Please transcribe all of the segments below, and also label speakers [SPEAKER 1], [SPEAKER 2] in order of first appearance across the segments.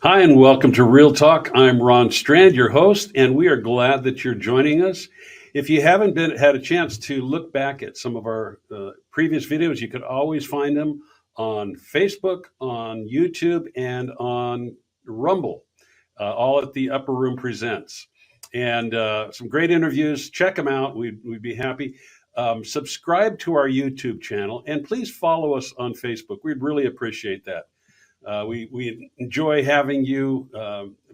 [SPEAKER 1] Hi, and welcome to Real Talk. I'm Ron Strand, your host, and we are glad that you're joining us. If you haven't had a chance to look back at some of our previous videos, you could always find them on Facebook, on YouTube, and on Rumble, all at the Upper Room Presents. And some great interviews. Check them out. We'd be happy. Subscribe to our YouTube channel, and please follow us on Facebook. We'd really appreciate that. We enjoy having you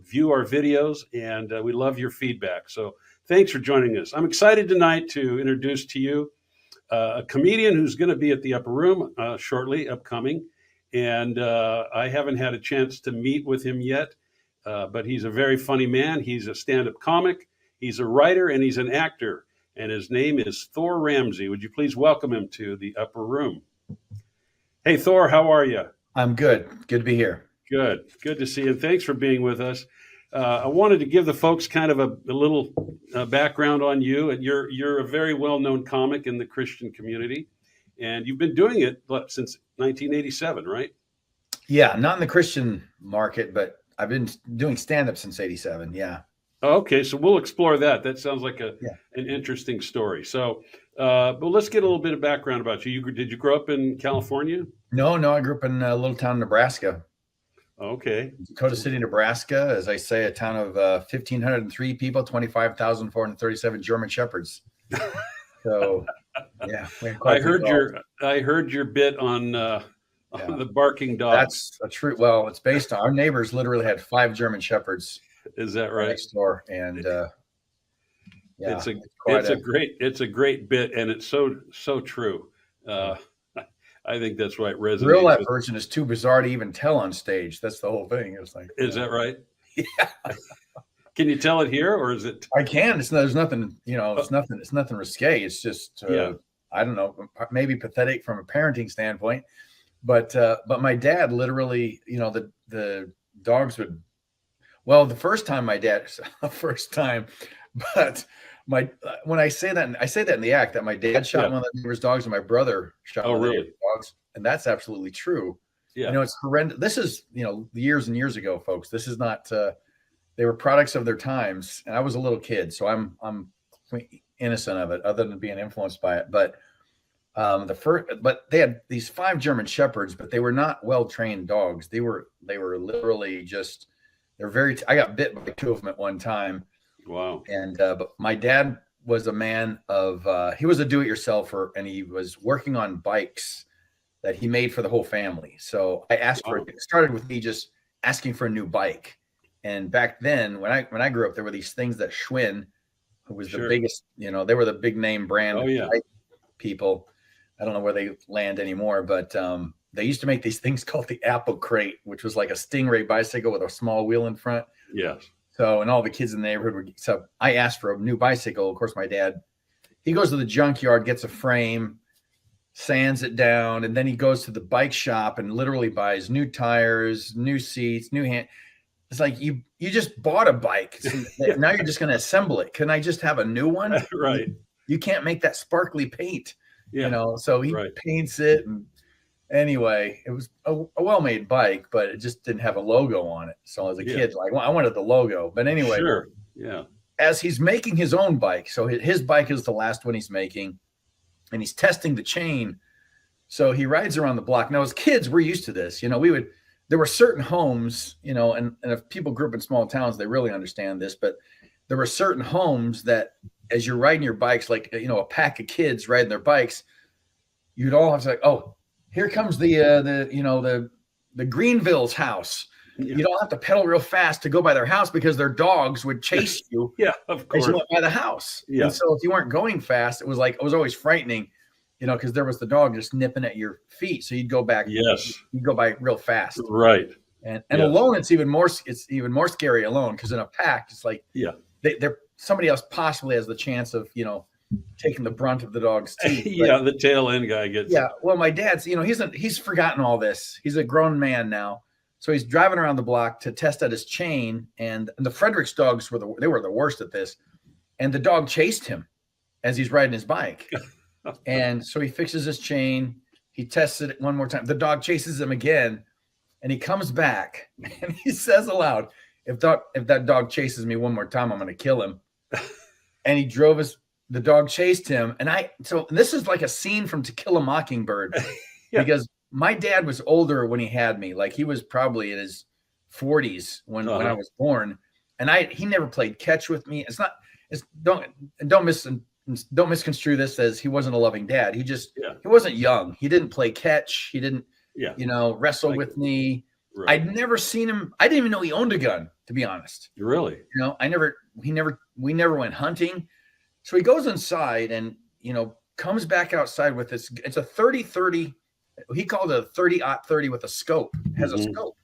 [SPEAKER 1] view our videos, and we love your feedback. So thanks for joining us. I'm excited tonight to introduce to you a comedian who's going to be at the Upper Room shortly, upcoming. And I haven't had a chance to meet with him yet, but he's a very funny man. He's a stand-up comic. He's a writer, and he's an actor. And his name is Thor Ramsey. Would you please welcome him to the Upper Room? Hey, Thor, how are you?
[SPEAKER 2] I'm good. Good to be here.
[SPEAKER 1] Good to see you. And thanks for being with us. I wanted to give the folks kind of a little background on you. And you're a very well-known comic in the Christian community, and you've been doing it since 1987, right?
[SPEAKER 2] Yeah, not in the Christian market, but I've been doing stand-up since '87. Yeah.
[SPEAKER 1] Okay, so we'll explore that. That sounds like an interesting story. So, but let's get a little bit of background about you. Did you grow up in California?
[SPEAKER 2] No, I grew up in a little town, Nebraska.
[SPEAKER 1] Okay.
[SPEAKER 2] Dakota City, Nebraska, as I say, a town of 1,503 people, 25,437 German Shepherds. So, yeah.
[SPEAKER 1] I heard your bit on the barking dog.
[SPEAKER 2] That's a true. Well, it's based on our neighbors literally had 5 German Shepherds.
[SPEAKER 1] Is that right?
[SPEAKER 2] Next door, and yeah,
[SPEAKER 1] it's a great bit, and it's so true. I think that's why it resonates.
[SPEAKER 2] Real life version is too bizarre to even tell on stage. That's the whole thing. It's like,
[SPEAKER 1] is that right?
[SPEAKER 2] Yeah.
[SPEAKER 1] Can you tell it here, or is it?
[SPEAKER 2] I can. There's nothing. It's nothing risque. It's just I don't know. Maybe pathetic from a parenting standpoint, but my dad literally, the dogs would. Well, the first time but when I say that in the act, that my dad shot one of the neighbor's dogs and my brother shot one of the neighbor's dogs, and that's absolutely true. Yeah, it's horrendous. This is years and years ago, folks. This is not. They were products of their times, and I was a little kid, so I'm innocent of it, other than being influenced by it. But but they had these 5 German Shepherds, but they were not well trained dogs. They were literally just. I got bit by 2 of them at one time.
[SPEAKER 1] Wow.
[SPEAKER 2] And, but my dad was a man of, he was a do-it-yourselfer, and he was working on bikes that he made for the whole family. So I asked for it. It started with me just asking for a new bike. And back then, when I grew up, there were these things that Schwinn, who was the biggest, they were the big name brand bike people. I don't know where they land anymore, but, they used to make these things called the Apple Crate, which was like a Stingray bicycle with a small wheel in front.
[SPEAKER 1] Yes.
[SPEAKER 2] So, and all the kids in the neighborhood so I asked for a new bicycle. Of course, my dad, he goes to the junkyard, gets a frame, sands it down, and then he goes to the bike shop and literally buys new tires, new seats, new hand. It's like, you just bought a bike. So now you're just going to assemble it. Can I just have a new one?
[SPEAKER 1] Right.
[SPEAKER 2] You can't make that sparkly paint, so he paints it. And anyway, it was a well-made bike, but it just didn't have a logo on it. So as a kid, I wanted the logo. But anyway, as he's making his own bike, so his bike is the last one he's making, and he's testing the chain. So he rides around the block. Now, as kids, we're used to this. There were certain homes, and if people grew up in small towns, they really understand this. But there were certain homes that, as you're riding your bikes, like a pack of kids riding their bikes, you'd all have to say, "Oh, here comes the Greenville's house." You don't have to pedal real fast to go by their house because their dogs would chase you.
[SPEAKER 1] Of course.
[SPEAKER 2] As you went by the house. Yeah. And so if you weren't going fast, it was always frightening, because there was the dog just nipping at your feet. So you'd go back.
[SPEAKER 1] Yes.
[SPEAKER 2] You'd go by real fast.
[SPEAKER 1] Right.
[SPEAKER 2] And alone, it's even more scary alone, because in a pack, it's like they're somebody else possibly has the chance of taking the brunt of the dog's teeth.
[SPEAKER 1] The tail end guy gets.
[SPEAKER 2] Yeah, well, my dad's he's forgotten all this. He's a grown man now, so he's driving around the block to test out his chain, and the Fredericks dogs were the worst at this, and the dog chased him as he's riding his bike, and so he fixes his chain. He tests it one more time. The dog chases him again. And he comes back and he says aloud, if that dog chases me one more time, I'm going to kill him. And he drove the dog chased him. And this is like a scene from To Kill a Mockingbird, because my dad was older when he had me. Like, he was probably in his 40s when I was born. And he never played catch with me. Don't misconstrue this as he wasn't a loving dad. He wasn't young. He didn't play catch. He didn't, wrestle with me. Right. I'd never seen him. I didn't even know he owned a gun, to be honest.
[SPEAKER 1] Really?
[SPEAKER 2] We never went hunting. So he goes inside and, comes back outside with this. It's a 30-30. He called it a 30-30 with a scope. It has a scope.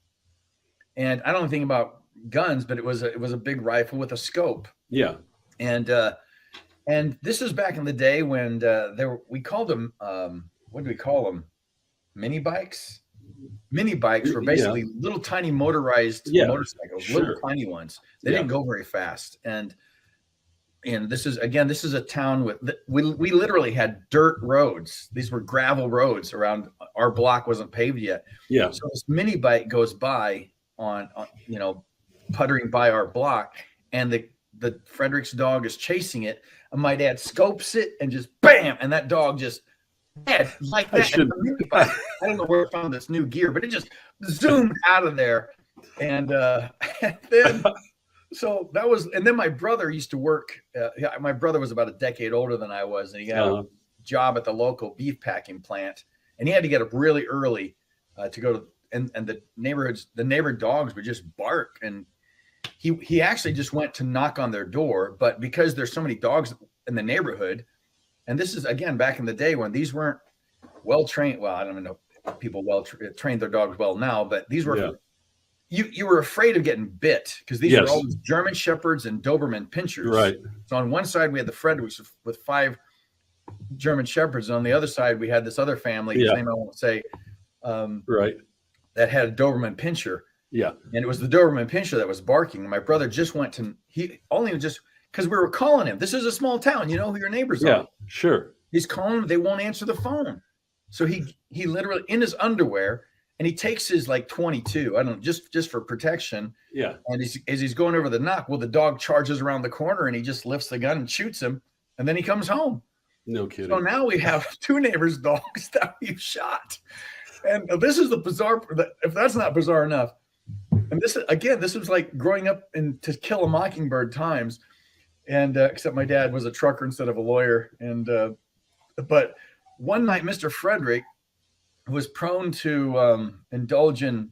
[SPEAKER 2] And I don't know anything about guns, but it was a big rifle with a scope. Yeah. And this is back in the day when we called them, what do we call them? Mini bikes. Mini bikes were basically little tiny motorized motorcycles, little tiny ones. They didn't go very fast. And this is a town with we literally had dirt roads. These were gravel roads around. Our block wasn't paved yet. Yeah. So this mini bike goes by on puttering by our block, and the Fredericks dog is chasing it. And my dad scopes it and just bam, and that dog just dead like that. I don't know where I found this new gear, but it just zoomed out of there. And then so that was, and then my brother used to work. My brother was about a decade older than I was, and he had a job at the local beef packing plant, and he had to get up really early to go to, and the neighbor dogs would just bark, and he actually just went to knock on their door, but because there's so many dogs in the neighborhood. And this is, again, back in the day when these weren't well-trained. Well, I don't even know if people trained their dogs well now, but these were, you were afraid of getting bit, because these were always German Shepherds and Doberman Pinschers. Right. So on one side, we had the Fredericks with 5 German Shepherds. And on the other side, we had this other family, whose name I won't say, that had a Doberman Pinscher. Yeah. And it was the Doberman Pinscher that was barking. And my brother just went to, because we were calling him. This is a small town. You know who your neighbors are. Yeah, sure. He's calling them. They won't answer the phone. So he literally, in his underwear, and he takes his like 22, I don't know, just for protection. Yeah. And as he's going over the knock, the dog charges around the corner, and he just lifts the gun and shoots him. And then he comes home. No kidding. So now we have 2 neighbors' dogs that we've shot. And this is the bizarre, if that's not bizarre enough. And this was like growing up in To Kill a Mockingbird times. And except my dad was a trucker instead of a lawyer. And but one night, Mr. Frederick was prone to indulge in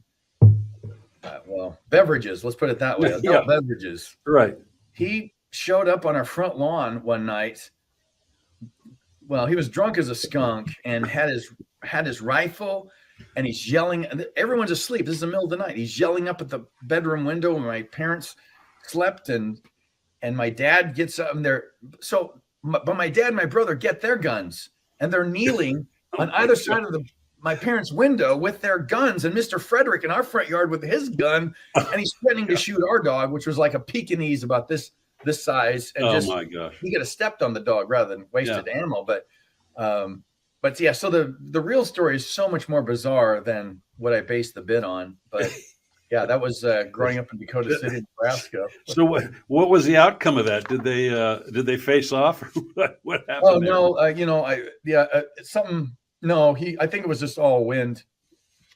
[SPEAKER 2] beverages. Let's put it that way. Adult beverages. Right. He showed up on our front lawn one night. Well, he was drunk as a skunk and had his rifle, and he's yelling. Everyone's asleep. This is the middle of the night. He's yelling up at the bedroom window when my parents slept, and my dad gets up there. But my dad and my brother get their guns, and they're kneeling on either side of my parents' window with their guns, and Mr. Frederick in our front yard with his gun, and he's threatening to shoot our dog, which was like a Pekingese about this size. And my gosh, he could have stepped on the dog rather than wasted animal. But yeah, so the real story is so much more bizarre than what I based the bit on. But yeah, that was growing up in Dakota City, Nebraska. So
[SPEAKER 1] what was the outcome of that? Did they face off? Or what happened?
[SPEAKER 2] Oh no, something. No, I think it was just all wind.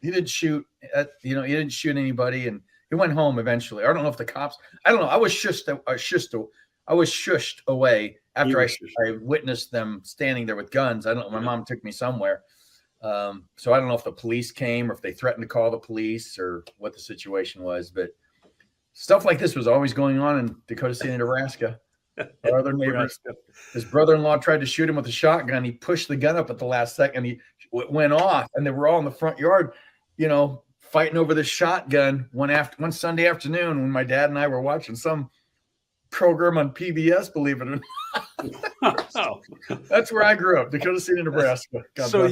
[SPEAKER 2] He didn't shoot. He didn't shoot anybody, and he went home eventually. I don't know if the cops. I don't know. I was shushed away after I witnessed them standing there with guns. I don't know. My mom took me somewhere. So I don't know if the police came or if they threatened to call the police or what the situation was, but stuff like this was always going on in Dakota City, Nebraska. Our other neighbors, his brother-in-law tried to shoot him with a shotgun. He pushed the gun up at the last second. He went off, and they were all in the front yard, fighting over this shotgun one Sunday afternoon when my dad and I were watching some program on PBS, believe it or not.
[SPEAKER 1] Wow.
[SPEAKER 2] That's where I grew up, Dakota City, Nebraska.
[SPEAKER 1] So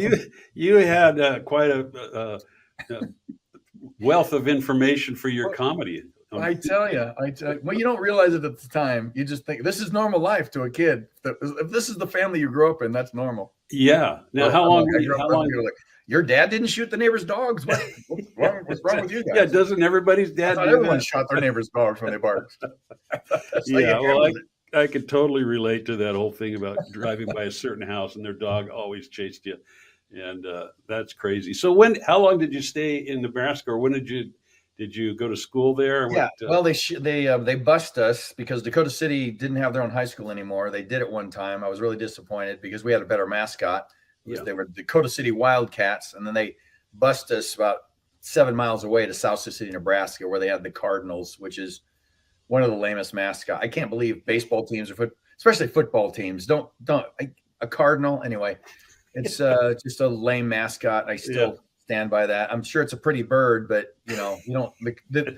[SPEAKER 1] you had quite a wealth of information for your comedy.
[SPEAKER 2] I tell you, well, you don't realize it at the time. You just think this is normal life to a kid. If this is the family you grew up in, that's normal.
[SPEAKER 1] Yeah. Now, how long?
[SPEAKER 2] Like, your dad didn't shoot the neighbor's dogs. What's wrong with you guys?
[SPEAKER 1] Yeah, doesn't everybody's dad?
[SPEAKER 2] Everyone shot their neighbor's dogs when they barked.
[SPEAKER 1] Yeah, well, I could totally relate to that whole thing about driving by a certain house and their dog always chased you, and that's crazy. So how long did you stay in Nebraska, or when did you go to school there?
[SPEAKER 2] Yeah, well, they bused us because Dakota City didn't have their own high school anymore. They did at one time. I was really disappointed because we had a better mascot. They were Dakota City Wildcats, and then they bused us about 7 miles away to South Sioux City, Nebraska, where they had the Cardinals, which is one of the lamest mascots. I can't believe baseball teams or especially football teams don't a Cardinal anyway. It's just a lame mascot. I still stand by that. I'm sure it's a pretty bird, but you don't the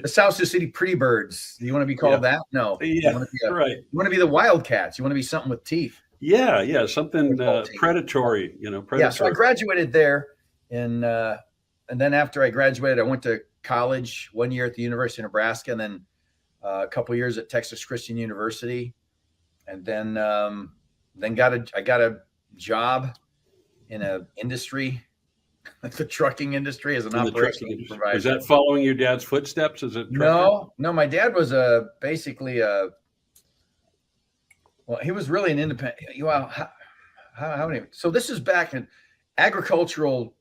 [SPEAKER 2] South Sioux City Pretty Birds. Do you want to be called that? No.
[SPEAKER 1] Yeah, right.
[SPEAKER 2] You want to be the Wildcats. You want to be something with teeth.
[SPEAKER 1] Yeah, something predatory. Predatory.
[SPEAKER 2] Yeah, so I graduated there, and then after I graduated, I went to college 1 year at the University of Nebraska, and then a couple years at Texas Christian University, and then I got a job in an industry, the trucking industry, as an operations supervisor.
[SPEAKER 1] Is that following your dad's footsteps? Is it?
[SPEAKER 2] No. My dad was basically he was really an independent. Well, how many? So this is back in agricultural.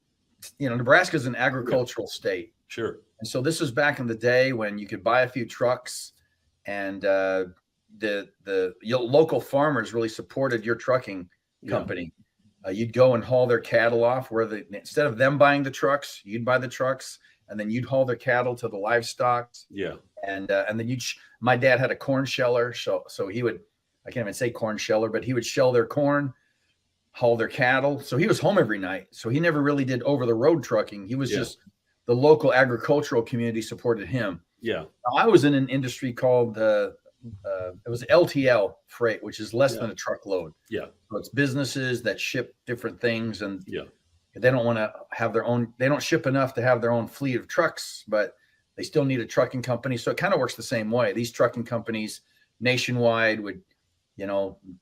[SPEAKER 2] Nebraska's an agricultural state.
[SPEAKER 1] Sure.
[SPEAKER 2] And so this was back in the day when you could buy a few trucks, and the local farmers really supported your trucking company. You'd go and haul their cattle off instead of them buying the trucks, you'd buy the trucks, and then you'd haul their cattle to the livestock.
[SPEAKER 1] Yeah.
[SPEAKER 2] And then my dad had a corn sheller. So he would, I can't even say corn sheller, but he would shell their corn, haul their cattle. So he was home every night. So he never really did over the road trucking. He was just, the local agricultural community supported him.
[SPEAKER 1] Yeah.
[SPEAKER 2] Now, I was in an industry called, it was LTL freight, which is less than a truckload.
[SPEAKER 1] Yeah.
[SPEAKER 2] So it's businesses that ship different things, and they don't want to have their own, they don't ship enough to have their own fleet of trucks, but they still need a trucking company. So it kind of works the same way. These trucking companies nationwide would,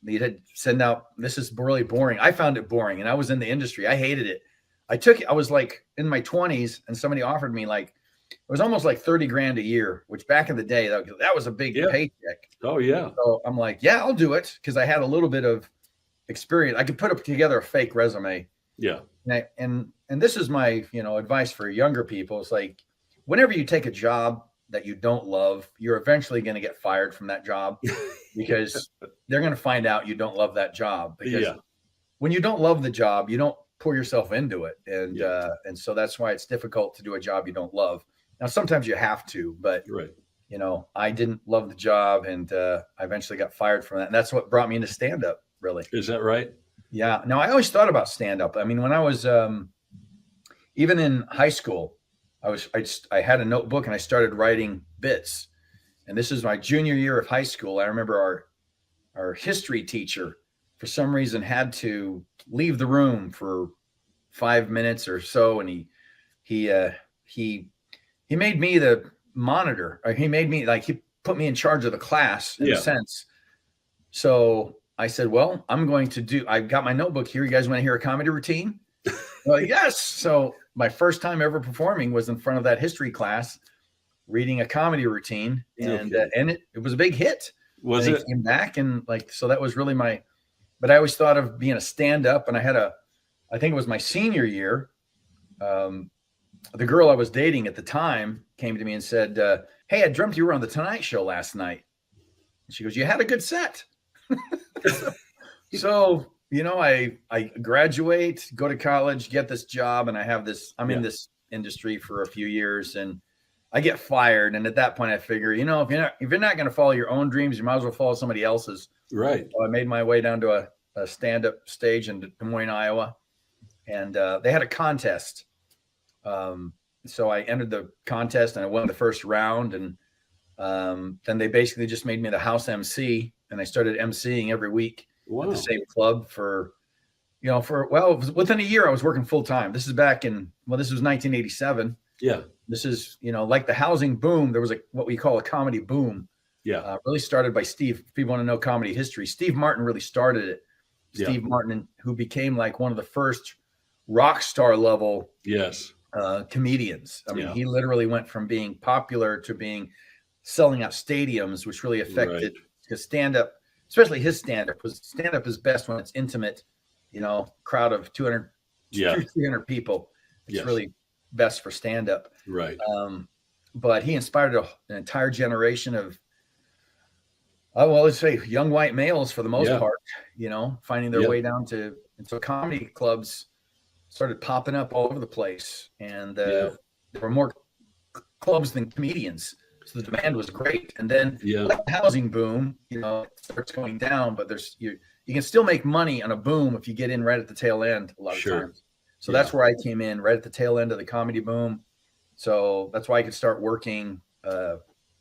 [SPEAKER 2] they'd send out, this is really boring. I found it boring, and I was in the industry. I hated it. I was like in my 20s, and somebody offered me it was almost like 30 grand a year, which back in the day, that was a big paycheck.
[SPEAKER 1] Oh yeah.
[SPEAKER 2] So I'm like, yeah, I'll do it. Cause I had a little bit of experience. I could put together a fake resume.
[SPEAKER 1] Yeah.
[SPEAKER 2] And this is my, advice for younger people. It's like, whenever you take a job that you don't love, you're eventually going to get fired from that job because they're going to find out you don't love that job. Because when you don't love the job, you don't pour yourself into it. And so that's why it's difficult to do a job you don't love. Now, sometimes you have to, but I didn't love the job, and I eventually got fired from that. And that's what brought me into stand-up, really.
[SPEAKER 1] Is that right?
[SPEAKER 2] Yeah. Now, I always thought about stand-up. I mean, when I was even in high school, I had a notebook and I started writing bits. And this is my junior year of high school. I remember our history teacher, for some reason, had to leave the room for 5 minutes or so, and he made me the monitor. Or he made me he put me in charge of the class in a sense. So I said, well, I've got my notebook here. You guys want to hear a comedy routine? Well, yes. So my first time ever performing was in front of that history class, reading a comedy routine, and it was a big hit.
[SPEAKER 1] Was it?
[SPEAKER 2] Came back, and so that was really but I always thought of being a stand-up, and I think it was my senior year. The girl I was dating at the time came to me and said, hey, I dreamt you were on the Tonight Show last night. And she goes, you had a good set. So, I graduate, go to college, get this job, and I'm in this industry for a few years, and I get fired. And at that point I figure, if you're not going to follow your own dreams, you might as well follow somebody else's.
[SPEAKER 1] Right.
[SPEAKER 2] So I made my way down to a stand-up stage in Des Moines, Iowa. And they had a contest. so I entered the contest and I won the first round. And then they basically just made me the house MC, and I started MCing every week at the same club for within a year I was working full time. This is this was 1987.
[SPEAKER 1] Yeah.
[SPEAKER 2] This is, like the housing boom. There was what we call a comedy boom.
[SPEAKER 1] Yeah.
[SPEAKER 2] Really started by Steve. If you want to know comedy history, Steve Martin really started it. Steve Martin, who became like one of the first rock star level comedians. I mean, he literally went from being popular to selling out stadiums, which really affected his stand-up, especially his stand-up. Stand-up is best when it's intimate, crowd of 200, 300 people. It's really best for stand-up.
[SPEAKER 1] Right.
[SPEAKER 2] But he inspired an entire generation of, let's say young white males for the most part, finding their way down and so comedy clubs started popping up all over the place. And there were more clubs than comedians. So the demand was great. And then like the housing boom, it starts going down, but you can still make money on a boom if you get in right at the tail end a lot of times. So that's where I came in, right at the tail end of the comedy boom. So that's why I could start working I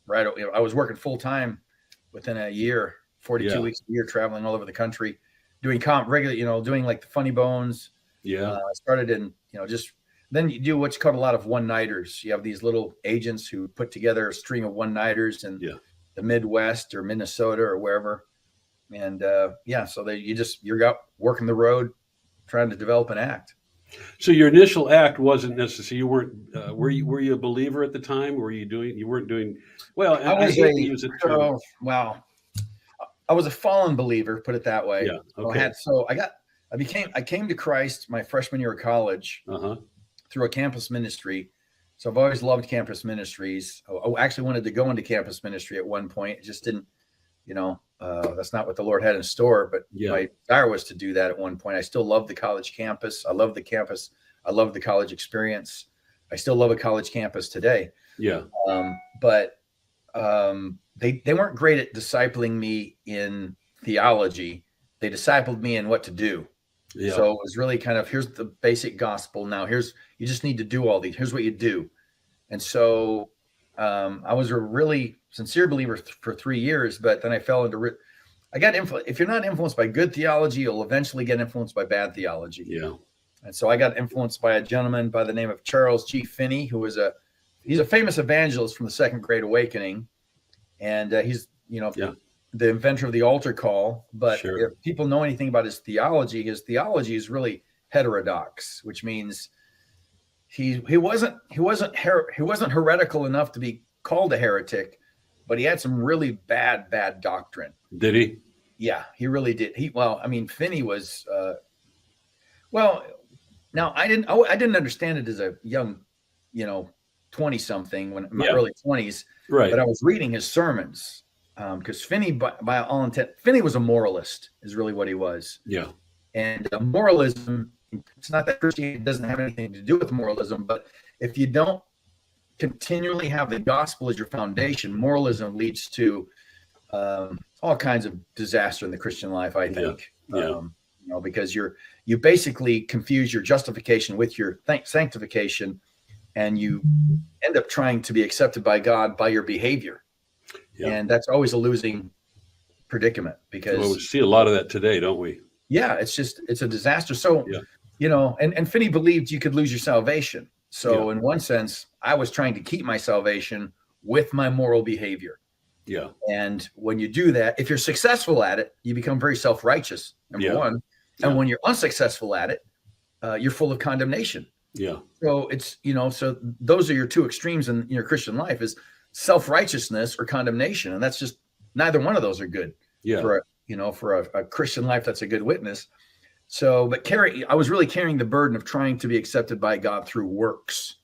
[SPEAKER 2] was working full time within a year, 42 weeks a year, traveling all over the country, doing doing like the Funny Bones. I started in, then you do what's called a lot of one-nighters. You have these little agents who put together a string of one-nighters in the Midwest or Minnesota or wherever. And so you're out working the road, trying to develop an act.
[SPEAKER 1] So your initial act wasn't necessarily, you weren't, were you a believer at the time? You weren't doing, well,
[SPEAKER 2] I was a fallen believer, put it that way.
[SPEAKER 1] Yeah. Okay.
[SPEAKER 2] I came to Christ my freshman year of college through a campus ministry. So I've always loved campus ministries. I actually wanted to go into campus ministry at one point. It just didn't, that's not what the Lord had in store, but my desire was to do that at one point. I still love the college campus. I love the campus. I love the college experience. I still love a college campus today.
[SPEAKER 1] Yeah.
[SPEAKER 2] But they weren't great at discipling me in theology. They discipled me in what to do. Yeah. So it was really kind of, here's the basic gospel. Now you just need to do all these. Here's what you do. And so I was a really sincere believer for 3 years, but then I fell into if you're not influenced by good theology, you'll eventually get influenced by bad theology.
[SPEAKER 1] Yeah.
[SPEAKER 2] And so I got influenced by a gentleman by the name of Charles G. Finney, who was he's a famous evangelist from the Second Great Awakening. And he's, the inventor of the altar call. But if people know anything about his theology is really heterodox, which means he wasn't heretical enough to be called a heretic, but he had some really bad doctrine.
[SPEAKER 1] Did he?
[SPEAKER 2] Yeah, he really did. Finney was, now I didn't understand it as a young, 20 something in my early 20s.
[SPEAKER 1] Right.
[SPEAKER 2] But I was reading his sermons because Finney, by all intent, Finney was a moralist is really what he was.
[SPEAKER 1] Yeah.
[SPEAKER 2] And moralism, it's not that Christianity doesn't have anything to do with moralism, but if you don't continually have the gospel as your foundation, moralism leads to all kinds of disaster in the Christian life, I think. Because you basically confuse your justification with your sanctification, and you end up trying to be accepted by God by your behavior. Yeah. And that's always a losing predicament because
[SPEAKER 1] we see a lot of that today, don't we?
[SPEAKER 2] Yeah, it's a disaster. So, and Finney believed you could lose your salvation. So in one sense, I was trying to keep my salvation with my moral behavior.
[SPEAKER 1] Yeah.
[SPEAKER 2] And when you do that, if you're successful at it, you become very self-righteous, number one. And when you're unsuccessful at it, you're full of condemnation.
[SPEAKER 1] Yeah.
[SPEAKER 2] So it's, so those are your two extremes in your Christian life is self-righteousness or condemnation. And that's just, neither one of those are good for a Christian life. That's a good witness. So, but I was really carrying the burden of trying to be accepted by God through works.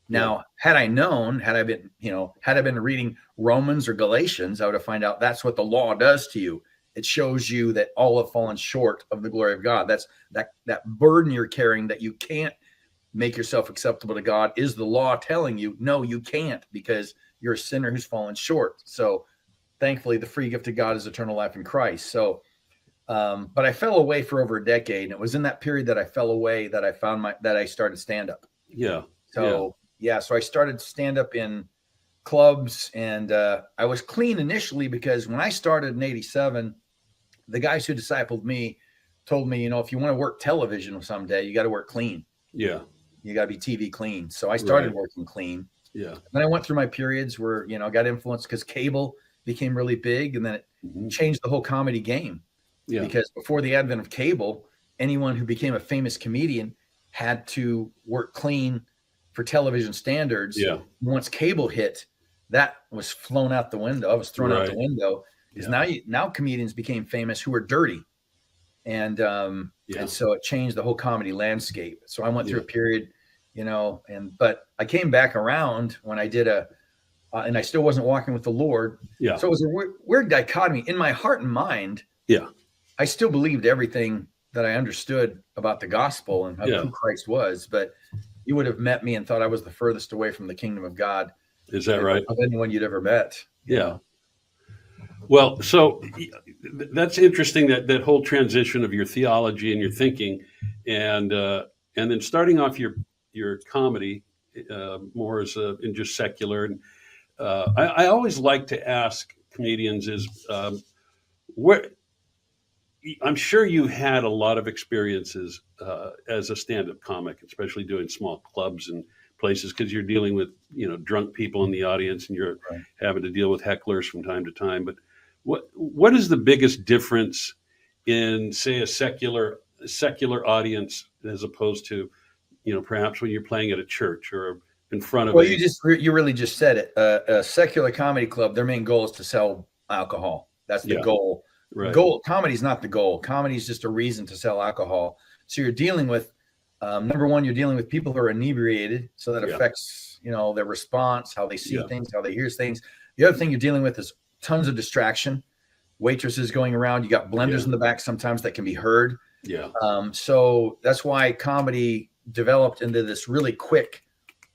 [SPEAKER 2] Now, had I been reading Romans or Galatians, I would have found out that's what the law does to you. It shows you that all have fallen short of the glory of God. That's that burden you're carrying that you can't make yourself acceptable to God is the law telling you, no, you can't because you're a sinner who's fallen short. So thankfully the free gift of God is eternal life in Christ. So, but I fell away for over a decade. And it was in that period that I fell away that I found that I started stand up.
[SPEAKER 1] Yeah.
[SPEAKER 2] So, Yeah. So I started stand up in clubs, and I was clean initially because when I started in '87, the guys who discipled me told me, if you want to work television someday, you got to work clean.
[SPEAKER 1] Yeah.
[SPEAKER 2] You got to be TV clean. So I started working clean.
[SPEAKER 1] Yeah.
[SPEAKER 2] And then I went through my periods where, I got influenced because cable became really big, and then it changed the whole comedy game. Yeah. Because before the advent of cable, anyone who became a famous comedian had to work clean for television standards. Yeah. Once cable hit, that was flown out the window. I was thrown out the window. Because now comedians became famous who were dirty. And so it changed the whole comedy landscape. So I went through a period, but I came back around when I did and I still wasn't walking with the Lord. Yeah. So it was a weird dichotomy in my heart and mind. Yeah. I still believed everything that I understood about the gospel and who Christ was, but you would have met me and thought I was the furthest away from the kingdom of God.
[SPEAKER 1] Is that right?
[SPEAKER 2] Of anyone you'd ever met.
[SPEAKER 1] Yeah. Well, so that's interesting, that whole transition of your theology and your thinking, and then starting off your comedy more as in just secular. And I always like to ask comedians is where I'm sure you had a lot of experiences as a stand-up comic, especially doing small clubs and places, because you're dealing with drunk people in the audience, and you're having to deal with hecklers from time to time. But what is the biggest difference in, say, a secular audience as opposed to, perhaps when you're playing at a church or in front of?
[SPEAKER 2] Well, you really just said it. A secular comedy club, their main goal is to sell alcohol. That's the goal. Right. Goal. Comedy is not the goal. Comedy is just a reason to sell alcohol. So you're dealing with, number one, you're dealing with people who are inebriated. So that affects, their response, how they see things, how they hear things. The other thing you're dealing with is tons of distraction. Waitresses going around. You got blenders in the back sometimes that can be heard. Yeah. So that's why comedy developed into this really quick,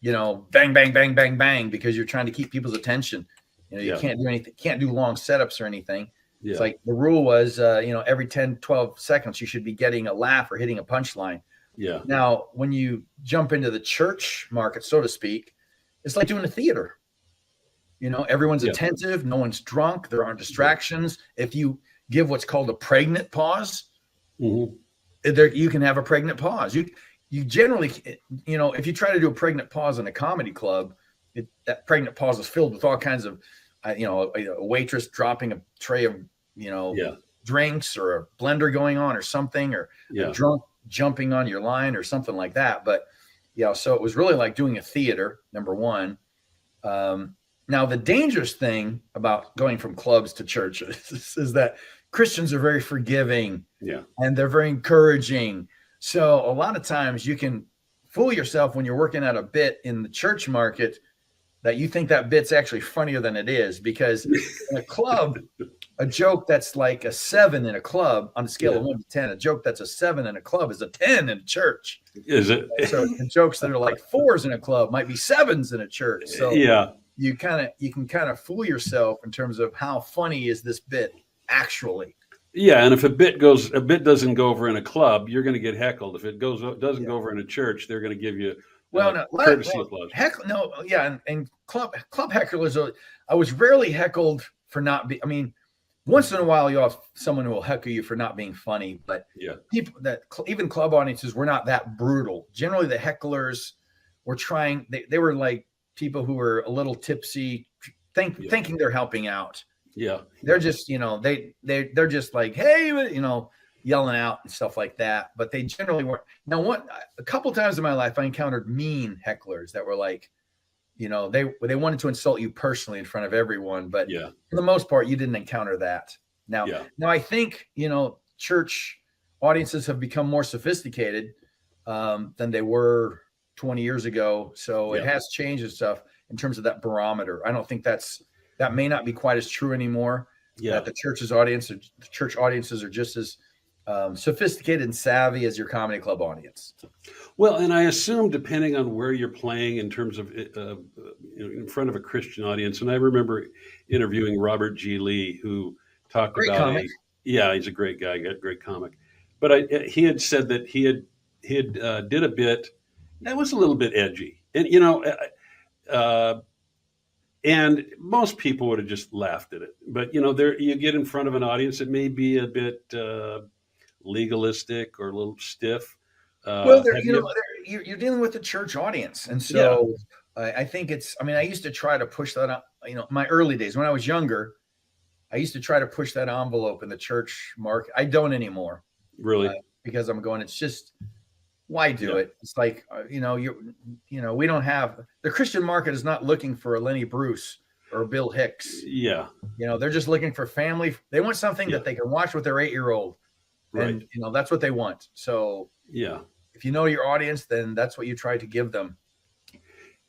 [SPEAKER 2] bang, bang, bang, bang, bang, because you're trying to keep people's attention. You can't do anything, can't do long setups or anything. Yeah. It's like the rule was, every 10, 12 seconds, you should be getting a laugh or hitting a punchline. Yeah. Now, when you jump into the church market, so to speak, it's like doing a theater. Everyone's attentive. No one's drunk. There aren't distractions. If you give what's called a pregnant pause, you can have a pregnant pause. You generally, if you try to do a pregnant pause in a comedy club, that pregnant pause is filled with all kinds of, a waitress dropping a tray of, drinks, or a blender going on or something, or a drunk jumping on your line or something like that. But so it was really like doing a theater, number one. Now, the dangerous thing about going from clubs to churches is that Christians are very forgiving, and they're very encouraging. So a lot of times you can fool yourself when you're working at a bit in the church market that you think that bit's actually funnier than it is, because in a club, a joke that's like a 7 in a club on a scale of 1 to 10, a joke that's a 7 in a club is a 10 in a church.
[SPEAKER 1] Is it?
[SPEAKER 2] So the jokes that are like 4s in a club might be 7s in a church. So you can kind of fool yourself in terms of how funny is this bit actually.
[SPEAKER 1] Yeah, and if a bit doesn't go over in a club, you're going to get heckled. If it doesn't go over in a church, they're going to give you courtesy applause. And club hecklers. I was rarely heckled for not being. I mean, once in a while you have someone who will heckle you for not being funny, but people that even club audiences were not that brutal. Generally, the hecklers were trying. They were like people who were a little tipsy, thinking they're helping out. Yeah, they're just they're just like, hey, yelling out and stuff like that. But they generally weren't. Now, a couple times in my life, I encountered mean hecklers that were like, they wanted to insult you personally in front of everyone. But for the most part, you didn't encounter that. Now I think church audiences have become more sophisticated than they were 20 years ago. So it has changed and stuff in terms of that barometer. I don't think that may not be quite as true anymore. That the church audiences are just as sophisticated and savvy as your comedy club audience. Well, and I assume depending on where you're playing in terms of in front of a Christian audience. And I remember interviewing Robert G. Lee, who talked about he's a great guy, great comic. But he had said that he had did a bit that was a little bit edgy, and uh, and most people would have just laughed at it. But there you get in front of an audience that may be a bit legalistic or a little stiff.
[SPEAKER 2] Well, you're dealing with the church audience, and so I think it's. I mean, I used to try to push that up. My early days when I was younger, I used to try to push that envelope in the church market. I don't anymore,
[SPEAKER 1] really,
[SPEAKER 2] because I'm going. It's just why do it? It's like we don't have the Christian market is not looking for a Lenny Bruce or a Bill Hicks.
[SPEAKER 1] Yeah,
[SPEAKER 2] they're just looking for family. They want something that they can watch with their 8-year-old, and that's what they want. So if you know your audience, then that's what you try to give them.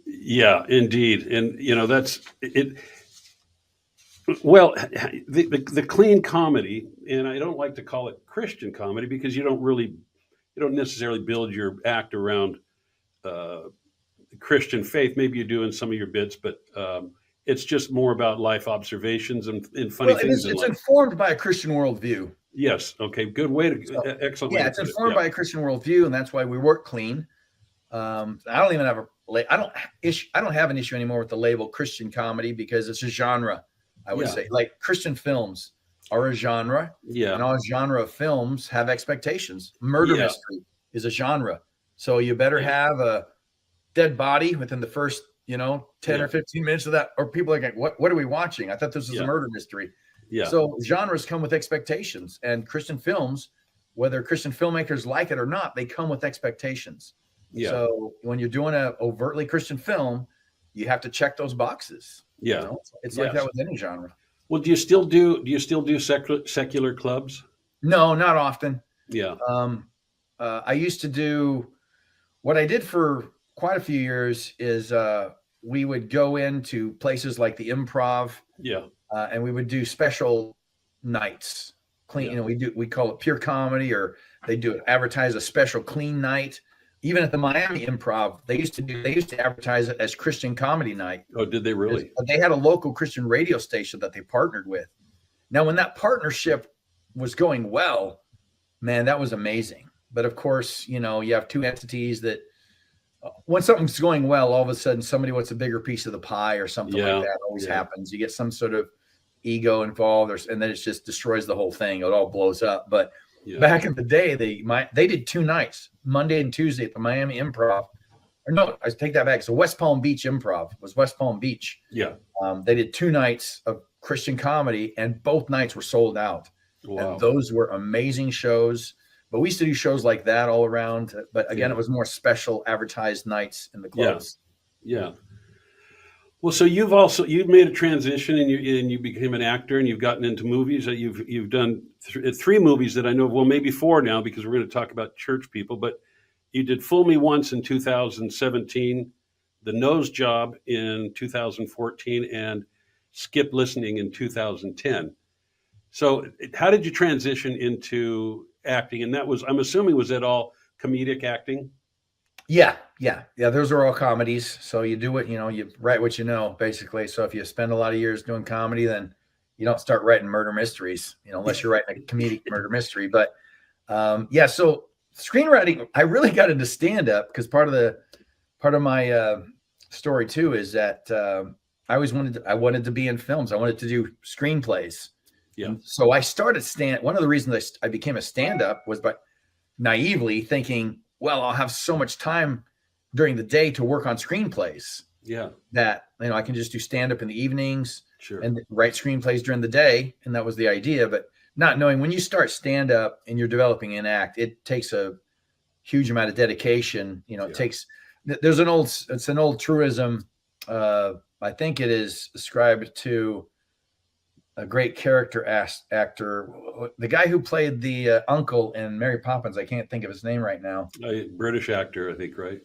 [SPEAKER 1] Yeah, indeed, and that's it. Well, the clean comedy, and I don't like to call it Christian comedy because you don't necessarily build your act around Christian faith. Maybe you do in some of your bits, but it's just more about life observations and funny things.
[SPEAKER 2] It's informed by a Christian worldview.
[SPEAKER 1] Yes. Okay. Good way to. Excellent.
[SPEAKER 2] Yeah, it's informed by a Christian worldview, and that's why we work clean. I don't even have I don't have an issue anymore with the label Christian comedy because it's a genre. I would say like Christian films are a genre. Yeah. And all genre of films have expectations. Murder mystery is a genre. So you better have a dead body within the first, 10 or 15 minutes of that. Or people are like, what are we watching? I thought this was a murder mystery. Yeah. So genres come with expectations, and Christian films, whether Christian filmmakers like it or not, they come with expectations. Yeah. So when you're doing an overtly Christian film, you have to check those boxes. Yeah. It's like that with any genre.
[SPEAKER 1] Well, do you still do secular clubs?
[SPEAKER 2] No, not often.
[SPEAKER 1] Yeah.
[SPEAKER 2] I used to do what I did for quite a few years is we would go into places like the Improv.
[SPEAKER 1] Yeah.
[SPEAKER 2] And we would do special nights. Clean, we call it pure comedy, or they advertise a special clean night. Even at the Miami Improv, they used to advertise it as Christian Comedy Night.
[SPEAKER 1] Oh, did they really?
[SPEAKER 2] They had a local Christian radio station that they partnered with. Now, when that partnership was going well, man, that was amazing. But of course, you have two entities that when something's going well, all of a sudden somebody wants a bigger piece of the pie or something like that. Always happens. You get some sort of ego involved, and then it just destroys the whole thing. It all blows up. But back in the day, they did 2 nights, Monday and Tuesday at the Miami Improv. Or no, I take that back. So West Palm Beach Improv was West Palm Beach.
[SPEAKER 1] Yeah.
[SPEAKER 2] They did 2 nights of Christian comedy, and both nights were sold out. Wow. And those were amazing shows. But we used to do shows like that all around. But again, it was more special advertised nights in the clubs.
[SPEAKER 1] Yeah. Well, so you've made a transition and you became an actor, and you've gotten into movies. You've done 3 movies that I know of. Well, maybe 4 now, because we're going to talk about church people. But you did Fool Me Once in 2017, The Nose Job in 2014, and Skip Listening in 2010. So how did you transition into acting? And I'm assuming, was that all comedic acting?
[SPEAKER 2] Yeah. Those are all comedies. So you do what, you write what you know, basically. So if you spend a lot of years doing comedy, then you don't start writing murder mysteries, unless you're writing a comedic murder mystery. But so screenwriting, I really got into stand-up because part of my story too is that I wanted to be in films. I wanted to do screenplays. Yeah. And so I started one of the reasons I became a stand-up was by naively thinking, well, I'll have so much time during the day to work on screenplays.
[SPEAKER 1] Yeah.
[SPEAKER 2] That, I can just do stand-up in the evenings.
[SPEAKER 1] Sure.
[SPEAKER 2] And write screenplays during the day. And that was the idea. But not knowing when you start stand-up and you're developing an act, it takes a huge amount of dedication. It takes, it's an old truism. I think it is ascribed to a great character actor, the guy who played the uncle in Mary Poppins. I can't think of his name right now.
[SPEAKER 1] A British actor, I think, right?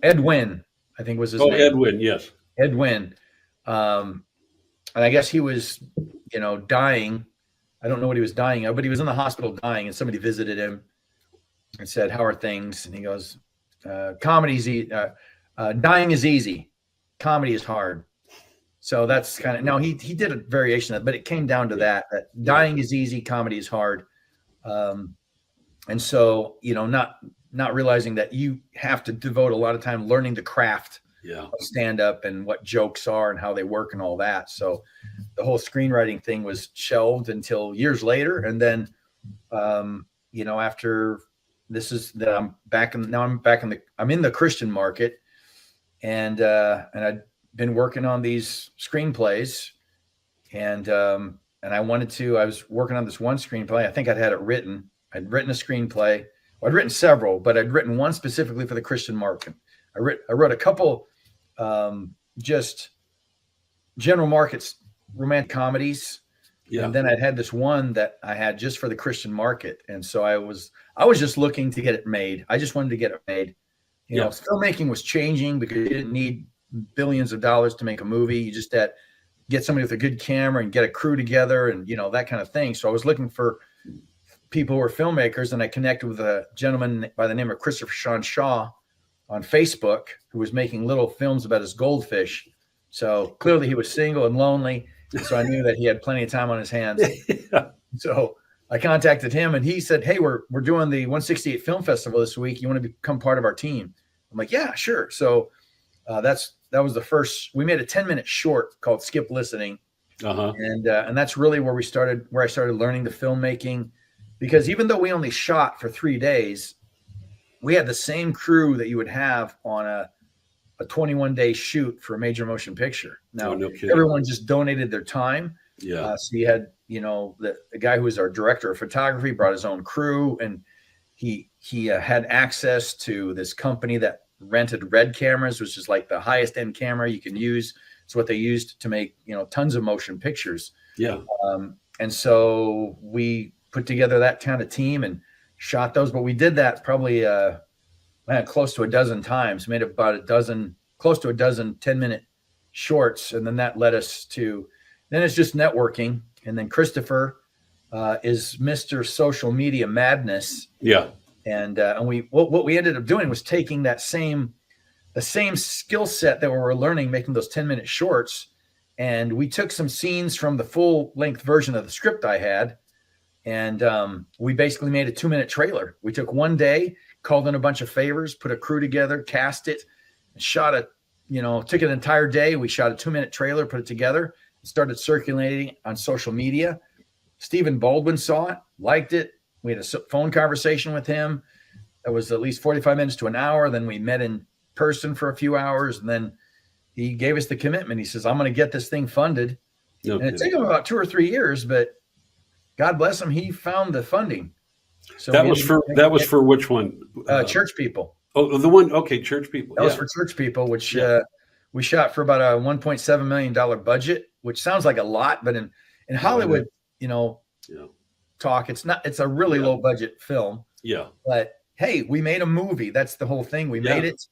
[SPEAKER 2] Ed Wynn, I think was his name.
[SPEAKER 1] Ed Wynn, yes.
[SPEAKER 2] Ed Wynn. And I guess he was, dying. I don't know what he was dying of, but he was in the hospital dying, and somebody visited him and said, "How are things?" And he goes, "Comedy's dying is easy. Comedy is hard." So that's kind of, no, he did a variation of it, but it came down to that dying is easy, comedy is hard. And so, not not realizing that you have to devote a lot of time learning the craft of stand up and what jokes are and how they work and all that. So the whole screenwriting thing was shelved until years later. And then, after this is that I'm in the Christian market, and I'd been working on these screenplays, and I was working on this one screenplay. I think I'd written a screenplay. Well, I'd written several, but I'd written one specifically for the Christian market. I wrote a couple, just general markets, romantic comedies. Yeah. And then I'd had this one that I had just for the Christian market. And so I was just looking to get it made. I just wanted to get it made. You know, filmmaking was changing because you didn't need billions of dollars to make a movie. You just had get somebody with a good camera and get a crew together and, that kind of thing. So I was looking for people who were filmmakers, and I connected with a gentleman by the name of Christopher Sean Shaw on Facebook, who was making little films about his goldfish. So clearly he was single and lonely. So I knew that he had plenty of time on his hands. So I contacted him, and he said, "Hey, we're doing the 168 Film Festival this week. You want to become part of our team?" I'm like, "Yeah, sure." So that was the first. We made a 10-minute short called "Skip Listening," and that's really where I started learning the filmmaking. Because even though we only shot for 3 days, we had the same crew that you would have on a 21-day shoot for a major motion picture. Now, everyone just donated their time. Yeah. So you had, the guy who was our director of photography brought his own crew, and he had access to this company that rented Red cameras, which is like the highest end camera you can use. It's what they used to make, tons of motion pictures. Yeah. And so we put together that kind of team and shot those, but we did that probably close to a dozen times, made about close to a dozen 10-minute shorts. And then that led us to, then it's just networking. And then Christopher is Mr. Social Media Madness. Yeah. And what we ended up doing was taking the same skill set that we were learning, making those 10-minute shorts. And we took some scenes from the full length version of the script I had. And we basically made a 2-minute trailer. We took one day, called in a bunch of favors, put a crew together, cast it, and shot it. Took an entire day. We shot a 2-minute trailer, put it together, started circulating on social media. Stephen Baldwin saw it, liked it. We had a phone conversation with him. That was at least 45 minutes to an hour. Then we met in person for a few hours. And then he gave us the commitment. He says, "I'm going to get this thing funded." And it took him about 2 or 3 years, but God bless him, he found the funding. So that
[SPEAKER 1] was for which one?
[SPEAKER 2] Church People.
[SPEAKER 1] Oh, the one. Okay, Church People.
[SPEAKER 2] That was for Church People, which we shot for about a $1.7 million budget, which sounds like a lot, but in Hollywood, talk, it's a really low budget film. Yeah. But hey, we made a movie. That's the whole thing. We made it.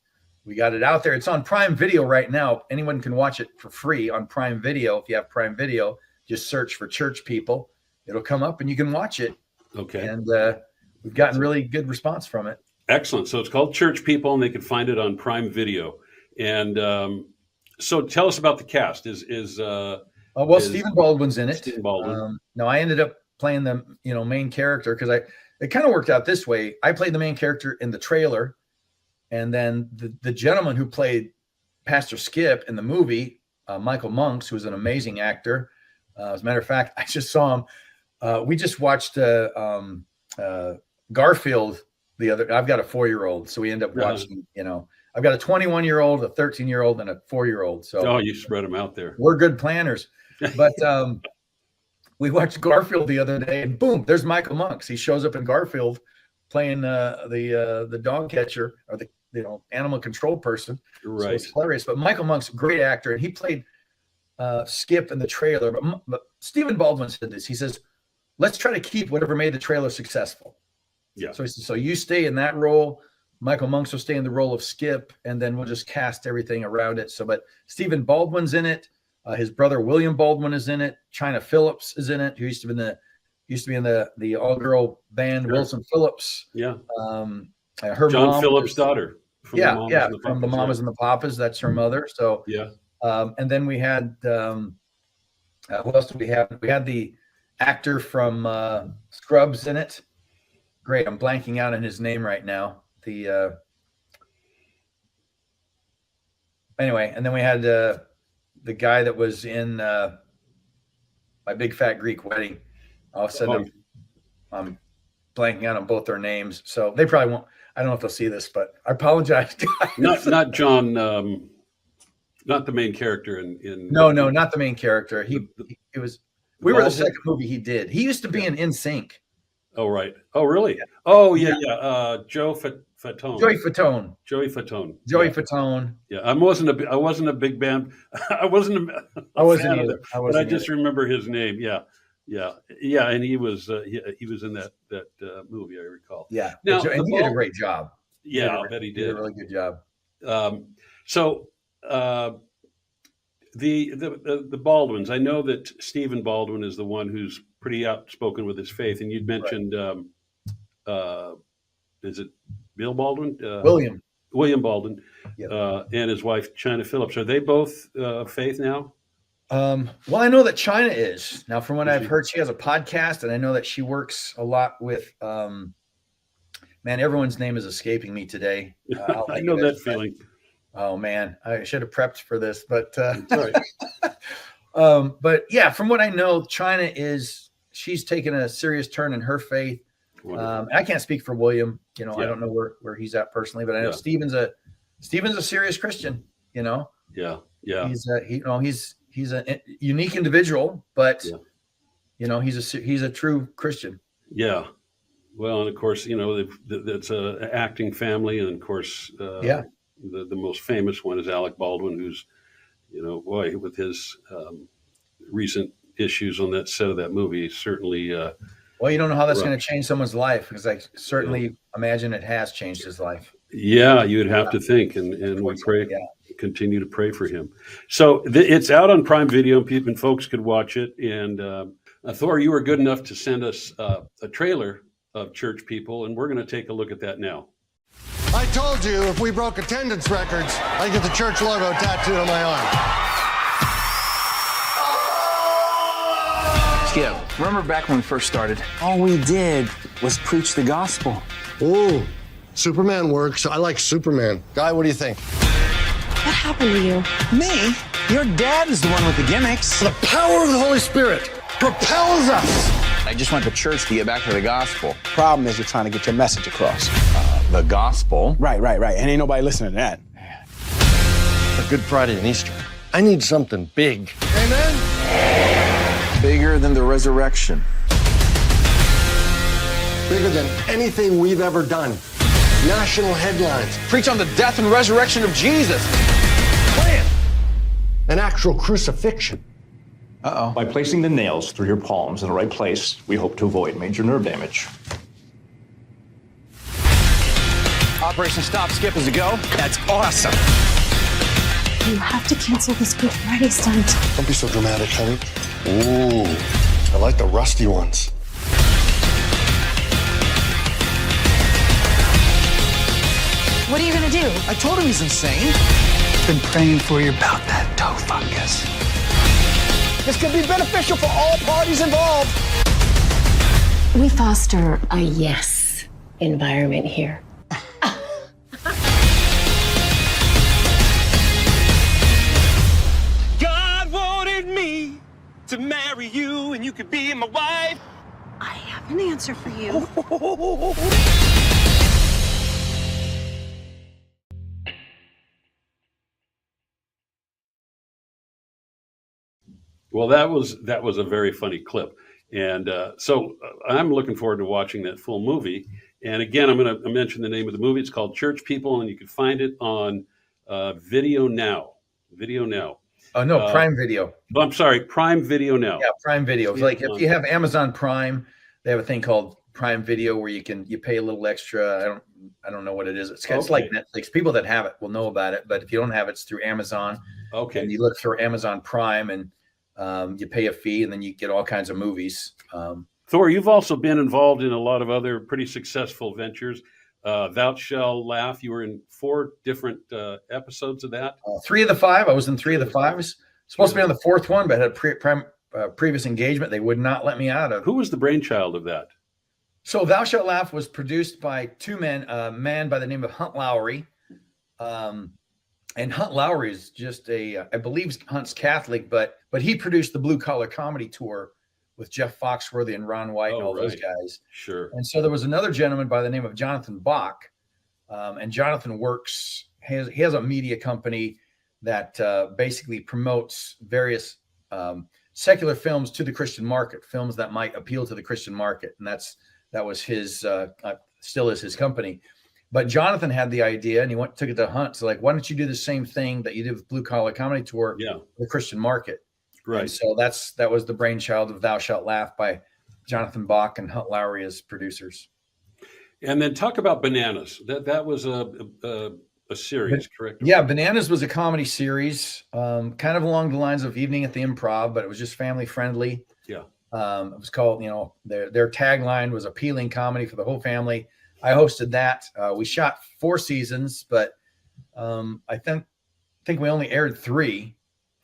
[SPEAKER 2] We got it out there. It's on Prime Video right now. Anyone can watch it for free on Prime Video. If you have Prime Video, just search for Church People. It'll come up and you can watch it. Okay. And we've gotten really good response from it.
[SPEAKER 1] Excellent. So it's called Church People, and they can find it on Prime Video. And so tell us about the cast.
[SPEAKER 2] Stephen Baldwin's in it. Stephen Baldwin. No, I ended up playing the main character because it kind of worked out this way. I played the main character in the trailer, and then the gentleman who played Pastor Skip in the movie, Michael Monks, who's an amazing actor. As a matter of fact, I just saw him. We just watched Garfield I've got a 4-year-old, so we end up watching, I've got a 21-year-old, a 13-year-old, and a 4-year-old. So
[SPEAKER 1] you spread them out there.
[SPEAKER 2] We're good planners. But we watched Garfield the other day, and boom, there's Michael Monks. He shows up in Garfield playing the dog catcher or the animal control person. Right. So it's hilarious. But Michael Monks, great actor, and he played Skip in the trailer. But Stephen Baldwin said this. He says, "Let's try to keep whatever made the trailer successful." Yeah. So he says, "So you stay in that role. Michael Monks will stay in the role of Skip, and then we'll just cast everything around it." So, but Stephen Baldwin's in it. His brother William Baldwin is in it. China Phillips is in it, who used to be in the all-girl band Wilson Phillips. Yeah. Her
[SPEAKER 1] John Phillips' daughter.
[SPEAKER 2] From the Mamas and the Papas. That's her mother. So yeah. And then we had who else did we have? We had the actor from Scrubs in it. Great. I'm blanking out on his name right now. anyway, and then we had the guy that was in My Big Fat Greek Wedding. All of a sudden, I'm blanking out on both their names, so they probably won't. I don't know if they'll see this, but I apologize, guys.
[SPEAKER 1] Not John, not the main character in.
[SPEAKER 2] No, not the main character. He was. We were the second movie he did. He used to be in NSYNC.
[SPEAKER 1] Oh right. Oh really? Oh yeah. Joe Fatone.
[SPEAKER 2] Joey Fatone.
[SPEAKER 1] Joey Fatone.
[SPEAKER 2] Joey Fatone.
[SPEAKER 1] Yeah, I wasn't a big band. I wasn't either. But I just remember his name. Yeah. And he was in that movie. I recall.
[SPEAKER 2] Yeah. Now, and he did a great job.
[SPEAKER 1] Yeah, I bet he did.
[SPEAKER 2] He did a really good job.
[SPEAKER 1] The Baldwins. I know that Stephen Baldwin is the one who's pretty outspoken with his faith, and you'd mentioned, is it Bill Baldwin? William Baldwin, yep. And his wife China Phillips. Are they both faith now?
[SPEAKER 2] Well, I know that China is now. From what I've heard, she has a podcast, and I know that she works a lot with. Man, everyone's name is escaping me today.
[SPEAKER 1] I know that feeling.
[SPEAKER 2] Oh man, I should have prepped for this, but
[SPEAKER 1] right.
[SPEAKER 2] But yeah, from what I know, China she's taken a serious turn in her faith. I can't speak for William. I don't know where he's at personally, but I know Stephen's a serious Christian.
[SPEAKER 1] Yeah.
[SPEAKER 2] He's a unique individual, but he's a true Christian.
[SPEAKER 1] Yeah. Well, and of course, that's an acting family, and of course, the most famous one is Alec Baldwin, who's, with his recent issues on that set of that movie, certainly.
[SPEAKER 2] Well, you don't know how that's going to change someone's life, because I certainly imagine it has changed his life.
[SPEAKER 1] Yeah, you would have to think, and we pray, continue to pray for him. So it's out on Prime Video, and folks could watch it. And Thor, you were good enough to send us a trailer of Church People, and we're going to take a look at that now.
[SPEAKER 3] I told you if we broke attendance records, I'd get the church logo tattooed on my arm.
[SPEAKER 4] Skip, remember back when we first started? All we did was preach the gospel.
[SPEAKER 3] Ooh, Superman works. I like Superman. Guy, what do you think?
[SPEAKER 5] What happened to you?
[SPEAKER 4] Me? Your dad is the one with the gimmicks.
[SPEAKER 3] The power of the Holy Spirit propels us.
[SPEAKER 4] I just want the church to get back to the gospel.
[SPEAKER 6] Problem is you're trying to get your message across.
[SPEAKER 4] The gospel?
[SPEAKER 6] Right. And ain't nobody listening to that.
[SPEAKER 3] For Good Friday and Easter, I need something big. Amen?
[SPEAKER 4] Bigger than the resurrection.
[SPEAKER 3] Bigger than anything we've ever done. National headlines.
[SPEAKER 4] Preach on the death and resurrection of Jesus.
[SPEAKER 3] Plan. An actual crucifixion.
[SPEAKER 4] Uh-oh.
[SPEAKER 7] By placing the nails through your palms in the right place, we hope to avoid major nerve damage.
[SPEAKER 4] Operation Stop Skip is a go. That's awesome.
[SPEAKER 5] You have to cancel this Good Friday stunt.
[SPEAKER 3] Don't be so dramatic, honey. Ooh, I like the rusty ones.
[SPEAKER 5] What are you gonna do?
[SPEAKER 4] I told him he's insane.
[SPEAKER 6] Been praying for you about that toe fungus.
[SPEAKER 4] This could be beneficial for all parties involved.
[SPEAKER 5] We foster a yes environment here.
[SPEAKER 8] God wanted me to marry you, and you could be my wife.
[SPEAKER 5] I have an answer for you.
[SPEAKER 1] Well, that was a very funny clip, and so I'm looking forward to watching that full movie. And again, I'm going to mention the name of the movie. It's called Church People, and you can find it on Video Now. Video Now.
[SPEAKER 2] Oh no, Prime Video.
[SPEAKER 1] I'm sorry, Prime Video Now.
[SPEAKER 2] Yeah, Prime Video. Like if you have Amazon Prime, they have a thing called Prime Video where you pay a little extra. I don't know what it is. It's like Netflix. People that have it will know about it, but if you don't have it, it's through Amazon.
[SPEAKER 1] Okay.
[SPEAKER 2] And you look through Amazon Prime, and you pay a fee, and then you get all kinds of movies.
[SPEAKER 1] Thor, you've also been involved in a lot of other pretty successful ventures. Thou Shall Laugh. You were in 4 different episodes of that.
[SPEAKER 2] 3 of the 5. I was in 3 of the 5s. Supposed to be on the 4th one, but had a previous engagement they would not let me out of.
[SPEAKER 1] Who was the brainchild of that?
[SPEAKER 2] So Thou Shalt Laugh was produced by two men, a man by the name of Hunt Lowry. And Hunt Lowry is just I believe Hunt's Catholic, but he produced the Blue Collar Comedy Tour with Jeff Foxworthy and Ron White and all those guys.
[SPEAKER 1] Sure.
[SPEAKER 2] And so there was another gentleman by the name of Jonathan Bach. And Jonathan he has a media company that basically promotes various secular films to the Christian market, films that might appeal to the Christian market. And that was his, still is his company. But Jonathan had the idea, and he took it to Hunt. So, like, why don't you do the same thing that you did with Blue Collar Comedy Tour, the Christian market?
[SPEAKER 1] Right.
[SPEAKER 2] And so that was the brainchild of Thou Shalt Laugh by Jonathan Bach and Hunt Lowry as producers.
[SPEAKER 1] And then talk about Bananas. That was a series, correct?
[SPEAKER 2] Yeah, Bananas was a comedy series, kind of along the lines of Evening at the Improv, but it was just family friendly.
[SPEAKER 1] Yeah.
[SPEAKER 2] It was called, their tagline was appealing comedy for the whole family. I hosted that. We shot 4 seasons, but I think we only aired 3.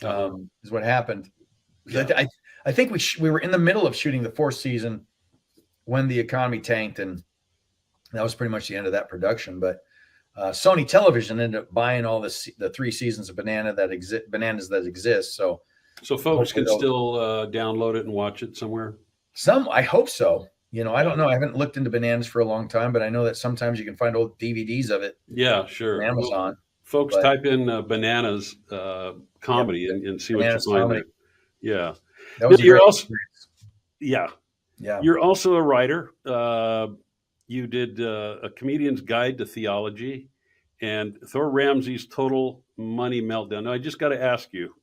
[SPEAKER 2] Is what happened. Yeah. I think we were in the middle of shooting the 4th season when the economy tanked, and that was pretty much the end of that production. But Sony Television ended up buying all the 3 seasons of Bananas that exist. So
[SPEAKER 1] folks can still download it and watch it somewhere.
[SPEAKER 2] I hope so. I don't know. I haven't looked into Bananas for a long time, but I know that sometimes you can find old DVDs of it.
[SPEAKER 1] Yeah, sure.
[SPEAKER 2] On Amazon.
[SPEAKER 1] Folks, type in Bananas comedy and see what you find there. Yeah.
[SPEAKER 2] That was
[SPEAKER 1] You're also,
[SPEAKER 2] experience.
[SPEAKER 1] Yeah. You're also a writer. You did A Comedian's Guide to Theology and Thor Ramsey's Total Money Meltdown. Now, I just got to ask you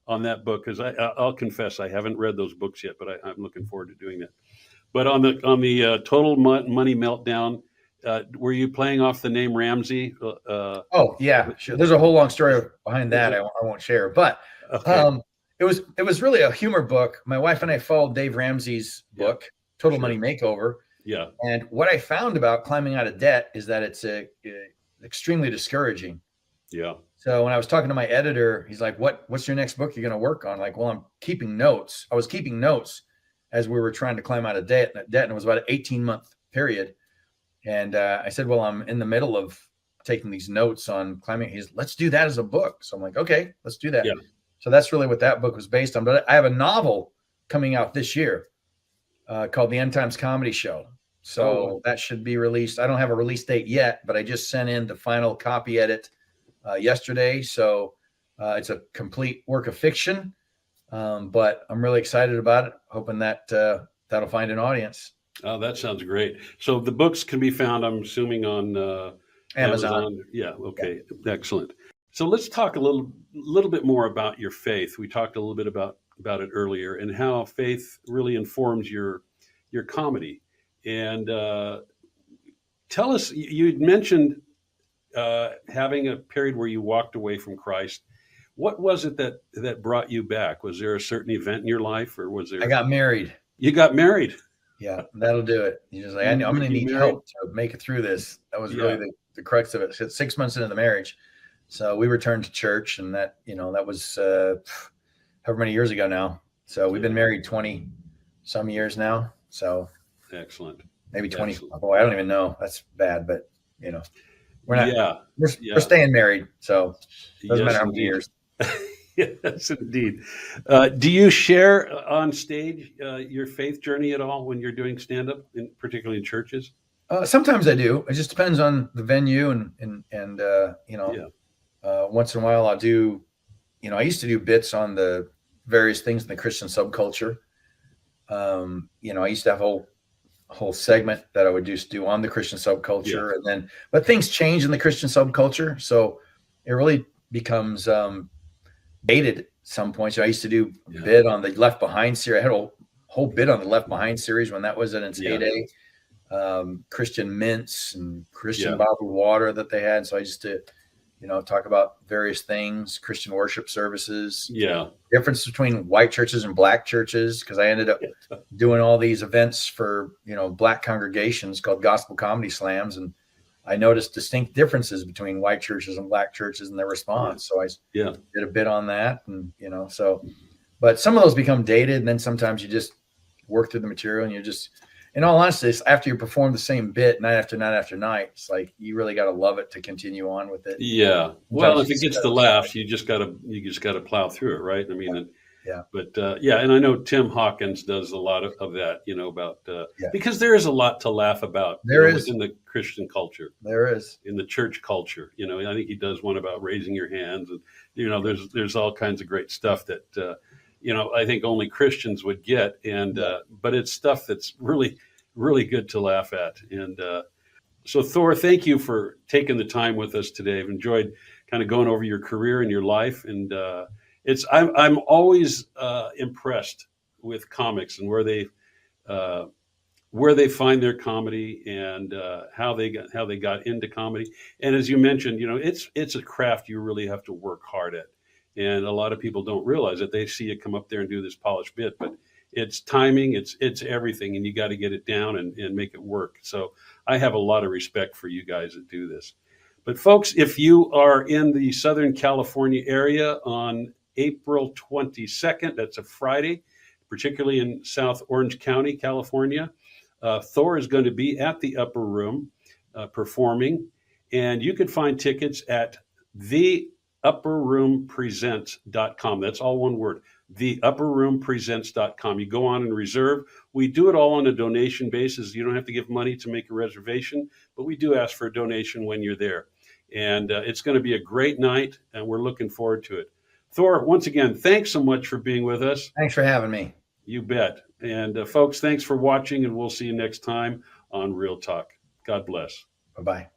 [SPEAKER 1] on that book, because I'll confess I haven't read those books yet, but I'm looking forward to doing that. But on the Total Money Meltdown, were you playing off the name Ramsey?
[SPEAKER 2] Oh yeah, sure. There's a whole long story behind that. I won't share, but it was really a humor book. My wife and I followed Dave Ramsey's book, Total Money Makeover.
[SPEAKER 1] Yeah.
[SPEAKER 2] And what I found about climbing out of debt is that it's extremely discouraging.
[SPEAKER 1] Yeah.
[SPEAKER 2] So when I was talking to my editor, he's like, "What's your next book you're going to work on?" Like, well, I'm keeping notes. I was keeping notes as we were trying to climb out of debt, and it was about an 18-month period. And I said, well, I'm in the middle of taking these notes on climbing. Let's do that as a book. So I'm like, okay, let's do that. Yeah. So that's really what that book was based on. But I have a novel coming out this year called The End Times Comedy Show. So that should be released. I don't have a release date yet, but I just sent in the final copy edit yesterday. So it's a complete work of fiction. But I'm really excited about it, hoping that that'll find an audience.
[SPEAKER 1] Oh, that sounds great. So the books can be found, I'm assuming, on Amazon. Yeah. Okay. Yeah. Excellent. So let's talk a little bit more about your faith. We talked a little bit about it earlier, and how faith really informs your comedy. And tell us, you'd mentioned having a period where you walked away from Christ. What was it that brought you back? Was there a certain event in your life, or was there?
[SPEAKER 2] I got married.
[SPEAKER 1] You got married.
[SPEAKER 2] Yeah, that'll do it. You're just like, I'm going to need help to make it through this. That was really the crux of it. So 6 months into the marriage, so we returned to church, and that was however many years ago now. So we've been married 20 some years now. So
[SPEAKER 1] excellent.
[SPEAKER 2] Maybe 20. Excellent. Boy, I don't even know. That's bad, but we're not. Yeah, we're staying married, so it doesn't matter how many years.
[SPEAKER 1] Yes, indeed. Do you share on stage your faith journey at all when you're doing stand-up, particularly in churches?
[SPEAKER 2] Sometimes I do. It just depends on the venue, and once in a while I'll do. I used to do bits on the various things in the Christian subculture. I used to have a whole segment that I would just do on the Christian subculture, but things change in the Christian subculture, so it really becomes dated at some point. So I used to do bit on the Left Behind series. I had a whole bit on the Left Behind series when that was in its heyday. Christian mints and Christian bottled water that they had. So I used to, talk about various things, Christian worship services. Yeah. Difference between white churches and black churches, because I ended up doing all these events for, black congregations called gospel comedy slams. And I noticed distinct differences between white churches and black churches and their response. So I did a bit on that, and but some of those become dated, and then sometimes you just work through the material and in all honesty, after you perform the same bit night after night after night, it's like you really got to love it to continue on with it.
[SPEAKER 1] Yeah. Well, if it gets the laughs, you just gotta plow through it, right? I mean,
[SPEAKER 2] yeah.
[SPEAKER 1] But and I know Tim Hawkins does a lot of that, about because there is a lot to laugh about.
[SPEAKER 2] There is
[SPEAKER 1] in the Christian culture.
[SPEAKER 2] There is
[SPEAKER 1] in the church culture. I think he does one about raising your hands, and there's all kinds of great stuff that I think only Christians would get, and but it's stuff that's really, really good to laugh at. And so, Thor, thank you for taking the time with us today. I've enjoyed kind of going over your career and your life, and I'm always impressed with comics and where they find their comedy, and how they got into comedy. And as you mentioned, it's a craft you really have to work hard at. And a lot of people don't realize that. They see you come up there and do this polished bit, but it's timing, it's everything, and you got to get it down and make it work. So I have a lot of respect for you guys that do this. But folks, if you are in the Southern California area on April 22nd, that's a Friday, particularly in South Orange County, California, Thor is going to be at the Upper Room performing, and you can find tickets at theupperroompresents.com. That's all one word, theupperroompresents.com. You go on and reserve. We do it all on a donation basis. You don't have to give money to make a reservation, but we do ask for a donation when you're there. And it's going to be a great night, and we're looking forward to it. Thor, once again, thanks so much for being with us.
[SPEAKER 2] Thanks for having me.
[SPEAKER 1] You bet. And folks, thanks for watching, and we'll see you next time on Real Talk. God bless.
[SPEAKER 2] Bye-bye.